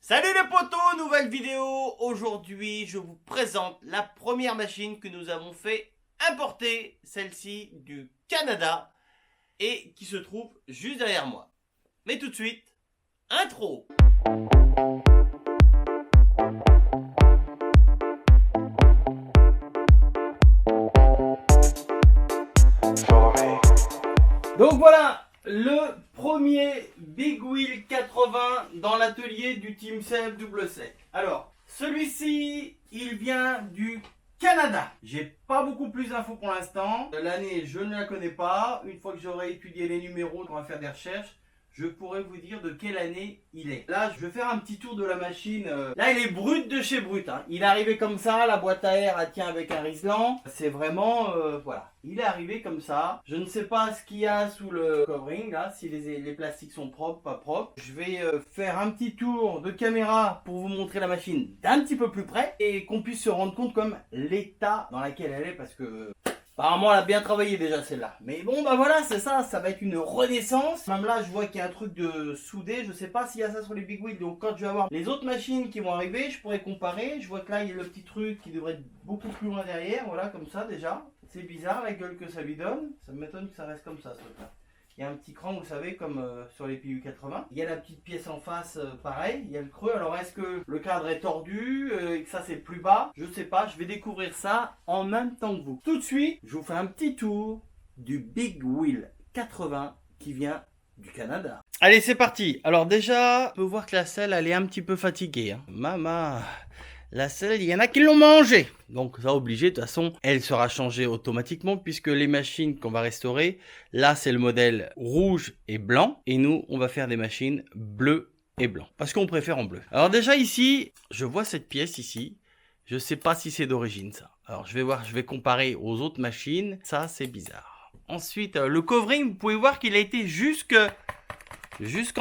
Salut les potos, nouvelle vidéo. Aujourd'hui, je vous présente la première machine que nous avons fait importer, celle-ci du Canada, et qui se trouve juste derrière moi. Mais tout de suite, intro. Donc voilà, le premier Big Wheel 80 dans l'atelier du Team CFWC. Alors, celui-ci, il vient du Canada. J'ai pas beaucoup plus d'infos pour l'instant. L'année, je ne la connais pas. Une fois que j'aurai étudié les numéros, on va faire des recherches. Je pourrais vous dire de quelle année il est. Là, je vais faire un petit tour de la machine. Là, il est brut de chez brut. Hein. Il est arrivé comme ça. La boîte à air, elle tient avec un Rislan. C'est vraiment... voilà. Il est arrivé comme ça. Je ne sais pas ce qu'il y a sous le covering, là. Si les plastiques sont propres, pas propres. Je vais faire un petit tour de caméra pour vous montrer la machine d'un petit peu plus près. Et qu'on puisse se rendre compte comme l'état dans lequel elle est. Parce que... apparemment, elle a bien travaillé déjà celle-là. Mais bon, bah voilà, c'est ça. Ça va être une renaissance. Même là, je vois qu'il y a un truc de soudé. Je sais pas s'il y a ça sur les Big Wheel. Donc, quand je vais avoir les autres machines qui vont arriver, je pourrais comparer. Je vois que là, il y a le petit truc qui devrait être beaucoup plus loin derrière. Voilà, comme ça déjà. C'est bizarre la gueule que ça lui donne. Ça m'étonne que ça reste comme ça, ce truc-là. Il y a un petit cran, vous savez, comme sur les PU 80. Il y a la petite pièce en face, pareil. Il y a le creux. Alors, est-ce que le cadre est tordu et que ça, c'est plus bas? Je sais pas. Je vais découvrir ça en même temps que vous. Tout de suite, je vous fais un petit tour du Big Wheel 80 qui vient du Canada. Allez, c'est parti. Alors déjà, on peut voir que la selle, elle est un petit peu fatiguée. Hein. Maman, la selle, il y en a qui l'ont mangée. Donc ça, obligé, de toute façon, elle sera changée automatiquement puisque les machines qu'on va restaurer, là, c'est le modèle rouge et blanc. Et nous, on va faire des machines bleues et blanc. Parce qu'on préfère en bleu. Alors déjà ici, je vois cette pièce ici. Je sais pas si c'est d'origine ça. Alors je vais voir, je vais comparer aux autres machines. Ça, c'est bizarre. Ensuite, le covering, vous pouvez voir qu'il a été jusqu'en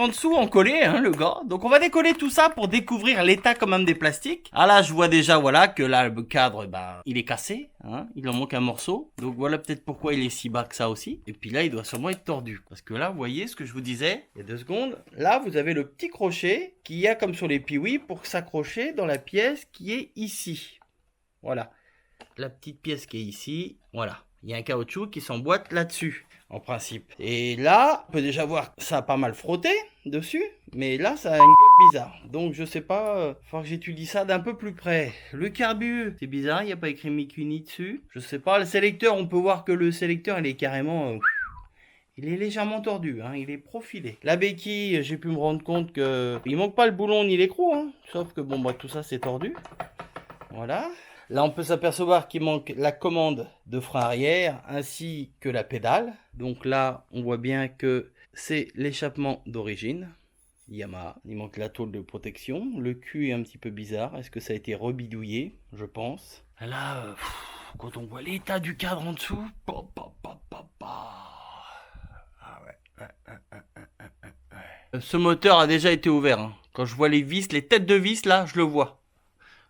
dessous en collé, hein, le gars. Donc on va décoller tout ça pour découvrir l'état quand même des plastiques. Ah là, je vois déjà, voilà, que là, le cadre, bah, il est cassé, hein. Il en manque un morceau. Donc voilà peut-être pourquoi il est si bas que ça aussi. Et puis là, il doit sûrement être tordu. Parce que là, vous voyez ce que je vous disais il y a 2 secondes. Là, vous avez le petit crochet qu'il y a comme sur les Piwi pour s'accrocher dans la pièce qui est ici. Voilà. La petite pièce qui est ici, voilà. Il y a un caoutchouc qui s'emboîte là-dessus, en principe. Et là, on peut déjà voir que ça a pas mal frotté dessus, mais là, ça a une gueule bizarre. Donc, je sais pas, faut que j'étudie ça d'un peu plus près. Le carbu, c'est bizarre, il n'y a pas écrit Mikuni dessus. Je sais pas, le sélecteur, on peut voir que le sélecteur, il est carrément... il est légèrement tordu, hein, il est profilé. La béquille, j'ai pu me rendre compte que... il manque pas le boulon ni l'écrou, hein, sauf que, bon, bah, tout ça, c'est tordu. Voilà. Là, on peut s'apercevoir qu'il manque la commande de frein arrière ainsi que la pédale. Donc là, on voit bien que c'est l'échappement d'origine. Yamaha. Il manque la tôle de protection. Le cul est un petit peu bizarre. Est-ce que ça a été rebidouillé? Je pense. Là, quand on voit l'état du cadre en dessous... ah ouais. Ce moteur a déjà été ouvert. Hein. Quand je vois les vis, les têtes de vis, là, je le vois.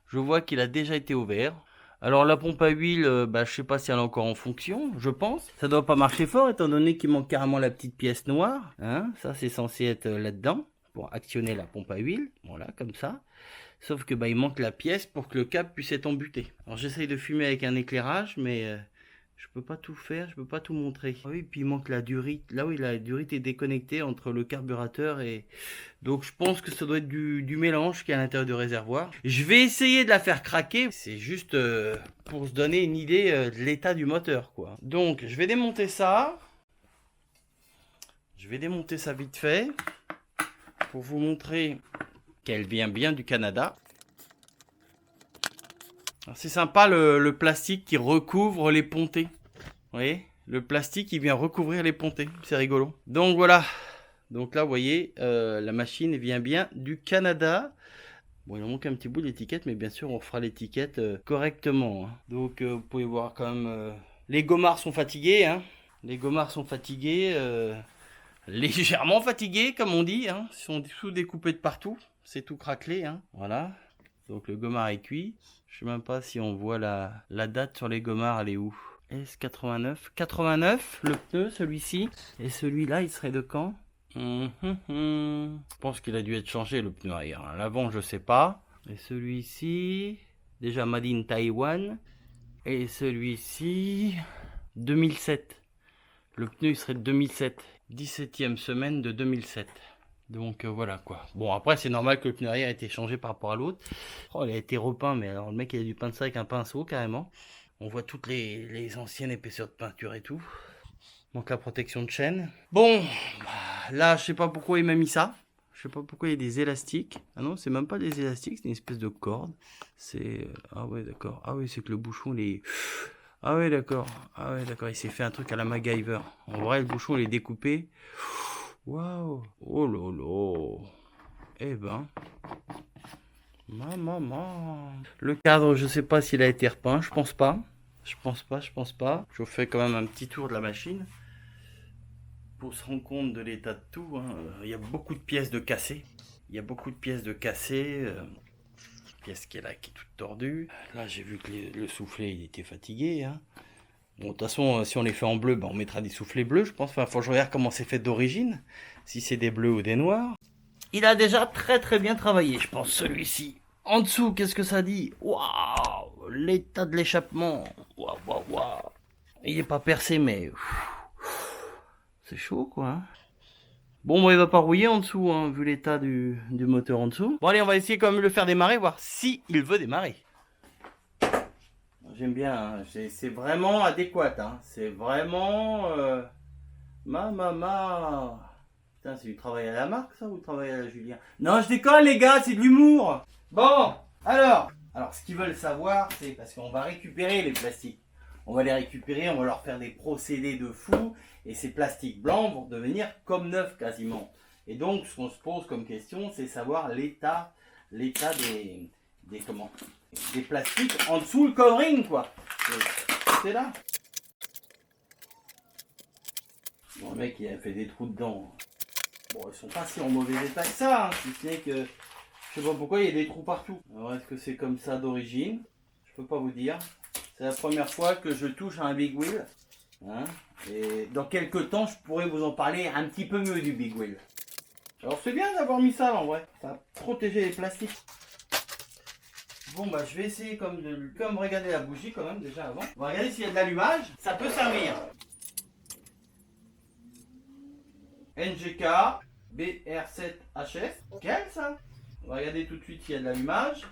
Je vois qu'il a déjà été ouvert. Alors la pompe à huile, je sais pas si elle est encore en fonction, je pense. Ça doit pas marcher fort étant donné qu'il manque carrément la petite pièce noire. Hein, ça c'est censé être là-dedans pour actionner la pompe à huile. Voilà, comme ça. Sauf que il manque la pièce pour que le câble puisse être embuté. Alors j'essaye de fumer avec un éclairage, mais je peux pas tout faire, je peux pas tout montrer. Ah oui, puis il manque la durite. Là oui, la durite est déconnectée entre le carburateur et... donc je pense que ça doit être du mélange qui est à l'intérieur du réservoir. Je vais essayer de la faire craquer. C'est juste pour se donner une idée de l'état du moteur, quoi. Donc je vais démonter ça. Je vais démonter ça vite fait. Pour vous montrer qu'elle vient bien du Canada. C'est sympa le plastique qui recouvre les pontées. Vous voyez, le plastique qui vient recouvrir les pontées. C'est rigolo. Donc voilà. Donc là, vous voyez, la machine vient bien du Canada. Bon, il en manque un petit bout de l'étiquette, mais bien sûr, on fera l'étiquette correctement. Hein. Donc vous pouvez voir quand même... les gommards sont fatigués. Hein. Les gommards sont fatigués. Légèrement fatigués, comme on dit. Hein. Ils sont tout découpés de partout. C'est tout craquelé. Hein. Voilà. Donc le gommard est cuit. Je sais même pas si on voit la date sur les gommards, elle est où? S89. 89, le pneu, celui-ci. Et celui-là, il serait de quand? Je pense qu'il a dû être changé le pneu arrière. L'avant, je sais pas. Et celui-ci, déjà Made in Taiwan. Et celui-ci, 2007. Le pneu il serait de 2007. 17e semaine de 2007. Donc voilà quoi. Bon, après c'est normal que le pneu arrière ait été changé par rapport à l'autre. Oh, il a été repeint, mais alors le mec il a dû peindre ça avec un pinceau carrément. On voit toutes les anciennes épaisseurs de peinture et tout. Donc la protection de chaîne. Bon, là je sais pas pourquoi il m'a mis ça. Je sais pas pourquoi il y a des élastiques. Ah non, c'est même pas des élastiques, c'est une espèce de corde. C'est... Ah ouais, d'accord. Ah oui, c'est que le bouchon, il est... Ah ouais, d'accord. Ah ouais, d'accord. Il s'est fait un truc à la MacGyver. En vrai, le bouchon, il est découpé. Waouh. Oh lolo. Eh ben... Maman. Le cadre, je sais pas s'il a été repeint. Je pense pas. Je pense pas. Je vous fais quand même un petit tour de la machine. Pour se rendre compte de l'état de tout, hein. Il y a beaucoup de pièces de cassées. Pièce qui est là, qui est toute tordue. Là, j'ai vu que le soufflet, il était fatigué. Hein. Bon, de toute façon, si on les fait en bleu, ben, on mettra des soufflets bleus, je pense. Enfin, faut que je regarde comment c'est fait d'origine. Si c'est des bleus ou des noirs. Il a déjà très très bien travaillé, je pense, celui-ci. En dessous, qu'est-ce que ça dit? Waouh! L'état de l'échappement. Waouh, waouh, waouh. Il n'est pas percé, mais... C'est chaud, quoi. Hein. Bon, bon, il va pas rouiller en dessous, hein, vu l'état du moteur en dessous. Bon, allez, on va essayer quand même de le faire démarrer, voir si il veut démarrer. J'aime bien, hein, c'est vraiment adéquat. Hein. C'est vraiment... Putain, c'est du travail à la marque, ça, ou du travail à la Julien? Non, je déconne, les gars, c'est de l'humour. Bon, alors, ce qu'ils veulent savoir, c'est parce qu'on va récupérer les plastiques. On va les récupérer, on va leur faire des procédés de fou. Et ces plastiques blancs vont devenir comme neufs quasiment. Et donc, ce qu'on se pose comme question, c'est savoir l'état des plastiques en dessous le covering, quoi. C'est là. Bon, le mec, il a fait des trous dedans. Bon, ils sont pas si en mauvais état que ça, hein, si ce n'est que je sais pas pourquoi il y a des trous partout. Alors, est-ce que c'est comme ça d'origine? Je peux pas vous dire. C'est la première fois que je touche à un Big Wheel. Hein, et dans quelques temps, je pourrais vous en parler un petit peu mieux du Big Wheel. Alors c'est bien d'avoir mis ça en vrai. Ça a protégé les plastiques. Bon bah je vais essayer comme regarder la bougie quand même déjà avant. On va regarder s'il y a de l'allumage. Ça peut servir. NGK BR7HS. Quel ça? On va regarder tout de suite s'il y a de l'allumage.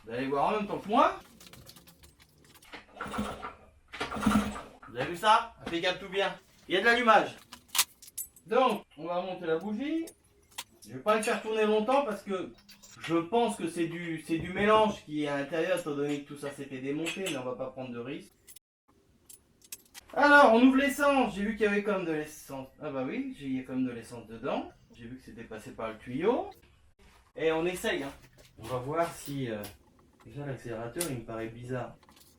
Vous allez voir en même temps que moi. Vous avez vu ça? Impeccable tout bien. Il y a de l'allumage. Donc, on va monter la bougie. Je vais pas le faire tourner longtemps parce que je pense que c'est du mélange qui est à l'intérieur, étant donné que tout ça s'était démonté, mais on va pas prendre de risque. Alors, on ouvre l'essence. J'ai vu qu'il y avait comme de l'essence. Ah bah oui, il y a comme de l'essence dedans. J'ai vu que c'était passé par le tuyau. Et on essaye. Hein. On va voir si... Déjà, l'accélérateur, il me paraît bizarre.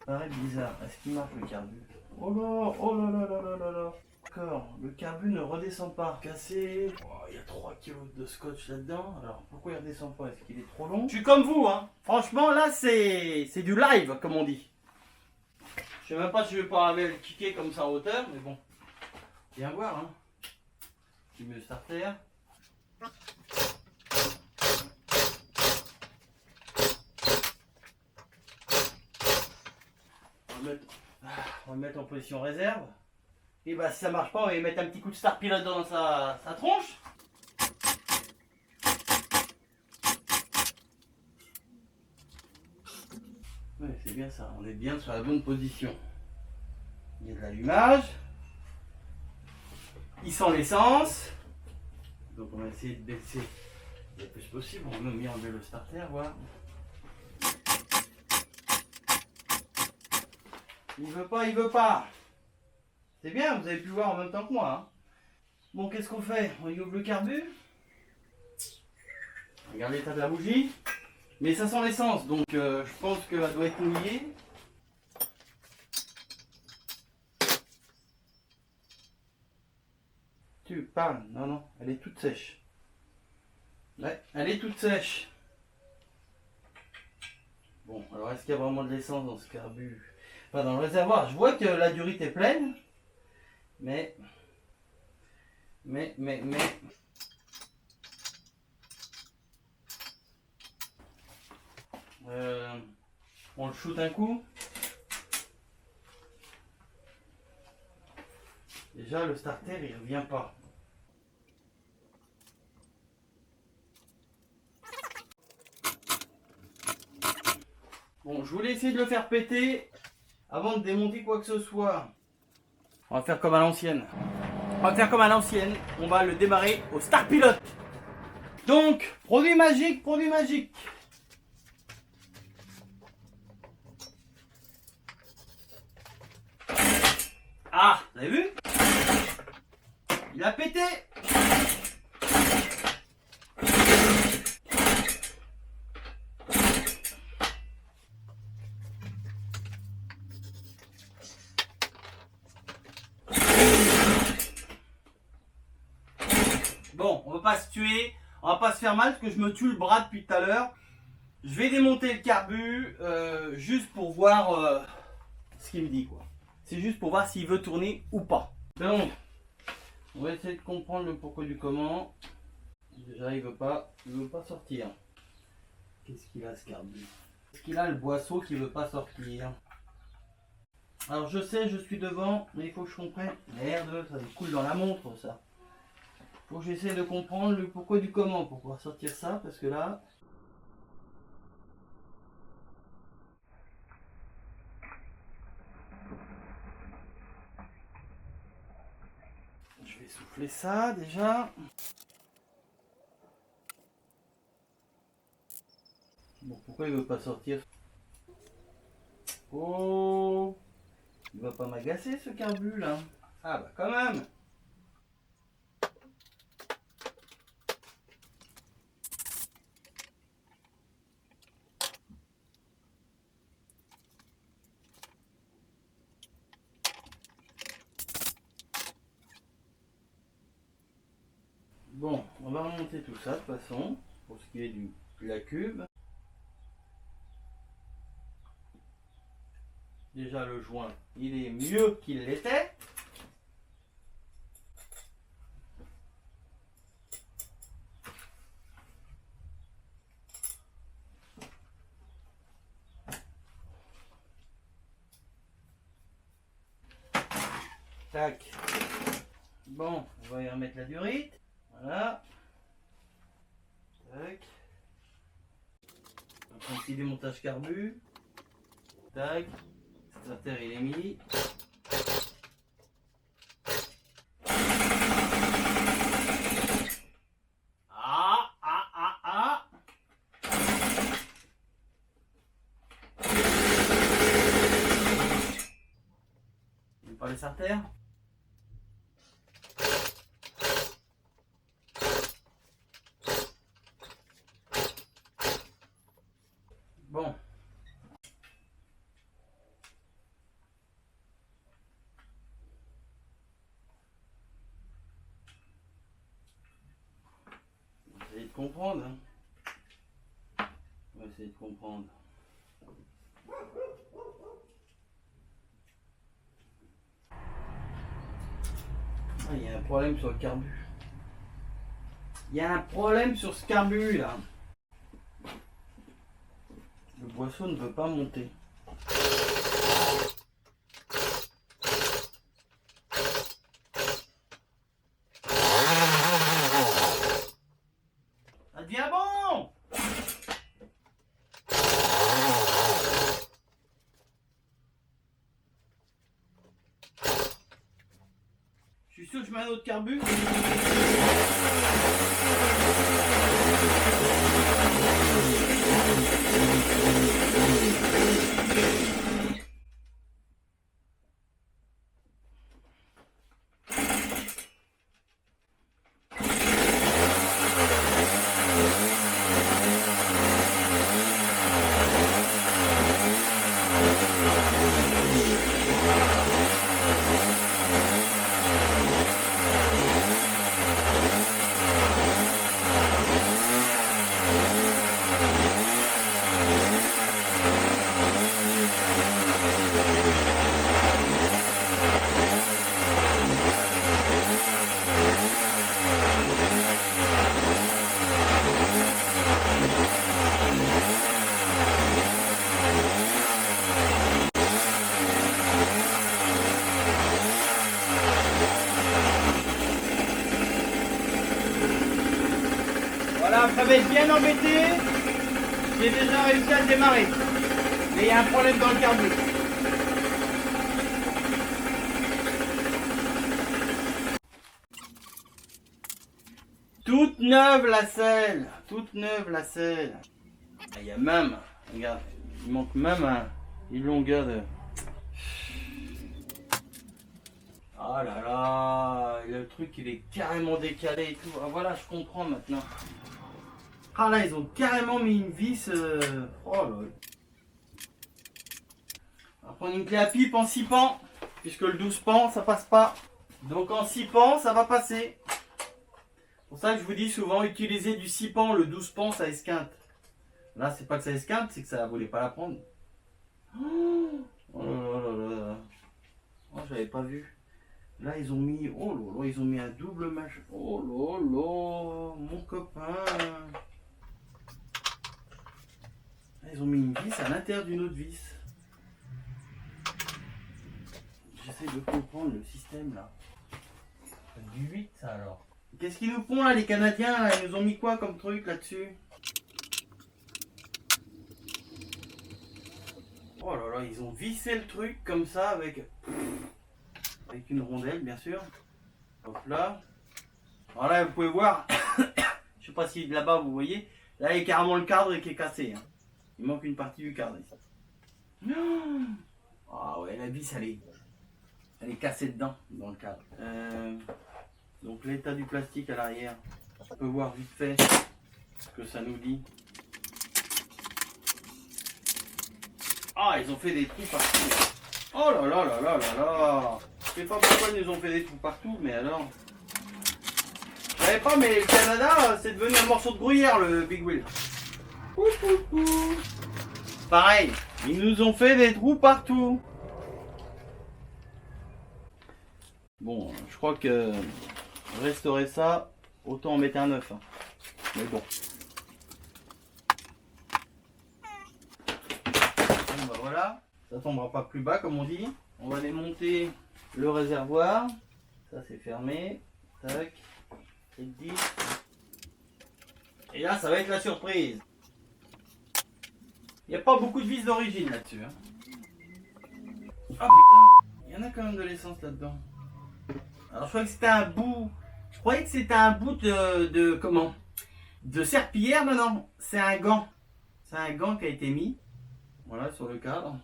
Est-ce qu'il marche le carbu? Oh là. D'accord, le carbu ne redescend pas. Cassé. Oh, il y a 3 kg de scotch là-dedans. Alors, pourquoi il redescend pas? Est-ce qu'il est trop long? Je suis comme vous, hein. Franchement, là, c'est du live, comme on dit. Je sais même pas si je vais pas arriver à le kicker comme ça en hauteur, mais bon. Viens voir, hein. Petit mieux starter. On va le mettre en position réserve. Et bah si ça marche pas, on va y mettre un petit coup de start pilote dans sa tronche. Ouais, c'est bien ça, on est bien sur la bonne position. Il y a de l'allumage. Il sent l'essence. Donc on va essayer de baisser le plus possible. On va même enlever le starter, voir. Il veut pas. C'est bien, vous avez pu voir en même temps que moi. Hein. Bon, qu'est-ce qu'on fait? On y ouvre le carbu. Regarde l'état de la bougie. Mais ça sent l'essence, donc je pense qu'elle doit être mouillée. Tu parles? Non, elle est toute sèche. Ouais, elle est toute sèche. Bon, alors est-ce qu'il y a vraiment de l'essence dans ce carbu? Enfin, dans le réservoir, je vois que la durite est pleine. Mais Mais. On le shoot un coup. Déjà, le starter, il revient pas. Bon, je voulais essayer de le faire péter avant de démonter quoi que ce soit. On va faire comme à l'ancienne. On va le démarrer au start pilote. Donc, produit magique. Ah, vous avez vu? Il a pété. Bon, on va pas se tuer, on va pas se faire mal parce que je me tue le bras depuis tout à l'heure. Je vais démonter le carbu juste pour voir ce qu'il me dit quoi. C'est juste pour voir s'il veut tourner ou pas. Donc, on va essayer de comprendre le pourquoi du comment. Déjà, il veut pas sortir. Qu'est-ce qu'il a ce carbu? Est-ce qu'il a le boisseau qui veut pas sortir? Alors je sais, je suis devant, mais il faut que je comprenne. Merde, ça me coule dans la montre ça. Faut que j'essaie de comprendre le pourquoi du comment pour pouvoir sortir ça, parce que là... Je vais souffler ça déjà. Bon, pourquoi il veut pas sortir? Oh, il va pas m'agacer ce carbu là. Ah bah quand même. Bon, on va remonter tout ça de toute façon, pour ce qui est de la cube. Déjà le joint, il est mieux qu'il l'était. Tac. Bon, on va y remettre la durite. Voilà. Tac. Un petit démontage carbu. Tac. Starter il est mis. Ah. On pas les starters. Bon. On va essayer de comprendre. On va essayer de comprendre. Ah, il y a un problème sur le carbu. Il y a un problème sur ce carbu là. Le boisseau ne veut pas monter. Ça devient bon! Je suis sûr que je mets un autre carbu. va être bien embêté. J'ai déjà réussi à le démarrer. Mais il y a un problème dans le carburant. Toute neuve la selle. Toute neuve la selle. Il y a même, regarde, il manque même une longueur de... Oh là là, le truc il est carrément décalé et tout. Ah, voilà, je comprends maintenant. Ah là, ils ont carrément mis une vis. Oh là. On va prendre une clé à pipe en 6 pans, puisque le 12 pans ça passe pas. Donc en 6 pans ça va passer. C'est pour ça que je vous dis souvent, utiliser du 6 pans, le 12 pans ça esquinte. Là c'est pas que ça esquinte, c'est que ça voulait pas la prendre. Oh là là là là. Oh, j'avais pas vu. Là ils ont mis, oh là là, ils ont mis un double match. Oh là là, mon copain. Là, ils ont mis une vis à l'intérieur d'une autre vis. J'essaie de comprendre le système là. C'est du 8 ça alors. Qu'est-ce qu'ils nous font là les Canadiens là? Ils nous ont mis quoi comme truc là-dessus? Oh là là, ils ont vissé le truc comme ça avec une rondelle bien sûr. Hop là. Voilà, vous pouvez voir. Je sais pas si là-bas vous voyez. Là il y a carrément le cadre qui est cassé. Hein. Il manque une partie du cadre ici. Ah ouais, la vis elle est cassée dedans dans le cadre. Donc l'état du plastique à l'arrière. On peut voir vite fait ce que ça nous dit. Ah, ils ont fait des trous partout. Oh là là là là là là. Je sais pas pourquoi ils nous ont fait des trous partout, mais alors. Je savais pas, mais le Canada, c'est devenu un morceau de gruyère, le Big Wheel. Pareil, ils nous ont fait des trous partout. Bon, je crois que restaurer ça, autant en mettre un neuf. Hein. Mais bon. Bon bah voilà, ça tombera pas plus bas comme on dit. On va démonter le réservoir. Ça c'est fermé. Tac. Et 10. Et là ça va être la surprise. Il n'y a pas beaucoup de vis d'origine là-dessus. Hein. Oh putain, il y en a quand même de l'essence là-dedans. Alors je croyais que c'était un bout. Je croyais que c'était un bout de comment? De serpillière, mais non, c'est un gant. C'est un gant qui a été mis. Voilà, sur le cadre.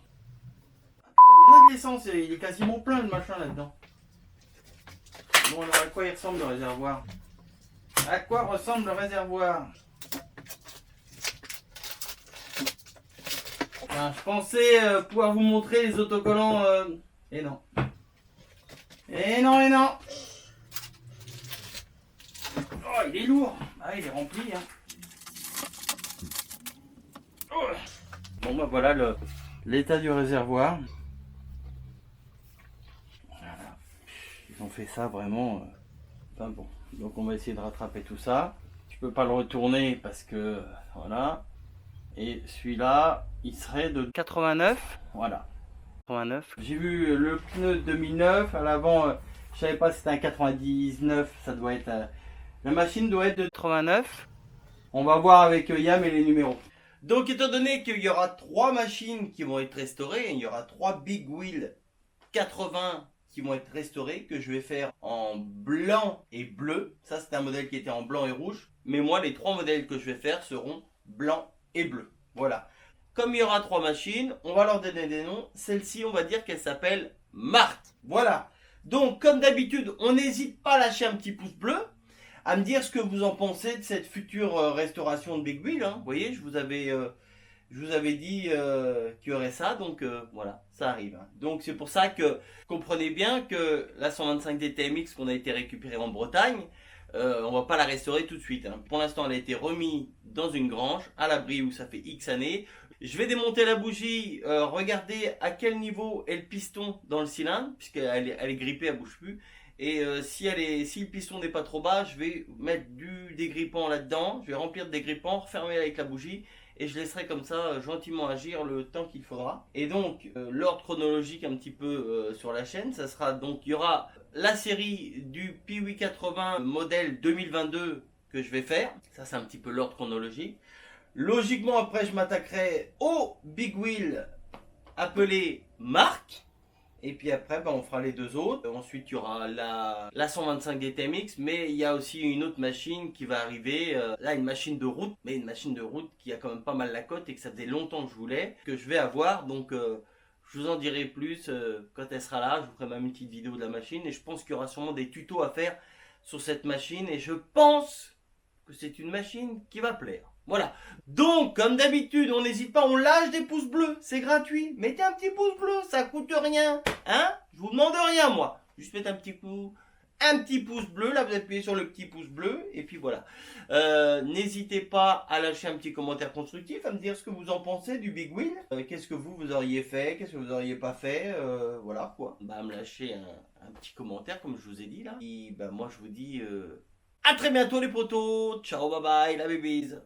Ah, putain, il y en a de l'essence, il est quasiment plein de machin là-dedans. Bon, alors à quoi il ressemble le réservoir? À quoi ressemble le réservoir? Enfin, je pensais pouvoir vous montrer les autocollants. Et non. Et non, et non. Oh, il est lourd. Ah, il est rempli. Hein. Oh. Bon, bah voilà l'état du réservoir. Voilà. Ils ont fait ça vraiment. Enfin bon. Donc on va essayer de rattraper tout ça. Je peux pas le retourner parce que voilà. Et celui-là, il serait de 89. Voilà. 89. J'ai vu le pneu 2009 à l'avant. Je savais pas si c'était un 99. Ça doit être. La machine doit être de 89. On va voir avec Yam et les numéros. Donc étant donné qu'il y aura 3 machines qui vont être restaurées, il y aura 3 Big Wheel 80 qui vont être restaurés, que je vais faire en blanc et bleu. Ça c'est un modèle qui était en blanc et rouge. Mais moi les 3 modèles que je vais faire seront blanc et bleu. Voilà. Comme il y aura 3 machines, on va leur donner des noms. Celle-ci, on va dire qu'elle s'appelle Marthe. Voilà. Donc, comme d'habitude, on n'hésite pas à lâcher un petit pouce bleu, à me dire ce que vous en pensez de cette future restauration de Big Wheel. Hein. Vous voyez, je vous avais dit qu'il y aurait ça. Donc, voilà, ça arrive. Hein. Donc, c'est pour ça que comprenez bien que la 125 DTMX qu'on a été récupérée en Bretagne, on va pas la restaurer tout de suite. Hein. Pour l'instant, elle a été remise dans une grange, à l'abri où ça fait X années. Je vais démonter la bougie, regarder à quel niveau est le piston dans le cylindre, puisqu'elle est grippée, elle bouge plus. Et si le piston n'est pas trop bas, je vais mettre du dégrippant là-dedans, je vais remplir de dégrippant, refermer avec la bougie, et je laisserai comme ça gentiment agir le temps qu'il faudra. Et donc, l'ordre chronologique un petit peu sur la chaîne, ça sera donc, il y aura la série du Piwi 80 modèle 2022 que je vais faire. Ça, c'est un petit peu l'ordre chronologique. Logiquement, après, je m'attaquerai au big wheel appelé Mark. Et puis après, on fera les deux autres. Ensuite, il y aura la 125 DTMX, mais il y a aussi une autre machine qui va arriver. Là, une machine de route, mais une machine de route qui a quand même pas mal la cote et que ça faisait longtemps que je voulais, que je vais avoir. Donc, je vous en dirai plus quand elle sera là. Je vous ferai même une petite vidéo de la machine. Et je pense qu'il y aura sûrement des tutos à faire sur cette machine. Et je pense que c'est une machine qui va plaire. Voilà. Donc, comme d'habitude, on n'hésite pas, on lâche des pouces bleus, c'est gratuit. Mettez un petit pouce bleu, ça coûte rien. Hein? Je vous demande rien, moi. Juste mettre un petit pouce bleu. Là, vous appuyez sur le petit pouce bleu. Et puis voilà. N'hésitez pas à lâcher un petit commentaire constructif, à me dire ce que vous en pensez du Big Wheel. Qu'est-ce que vous auriez fait? Qu'est-ce que vous auriez pas fait? Voilà quoi. Bah, me lâcher un petit commentaire, comme je vous ai dit là. Et bah, moi, je vous dis à très bientôt, les potos. Ciao, bye bye, la bébise.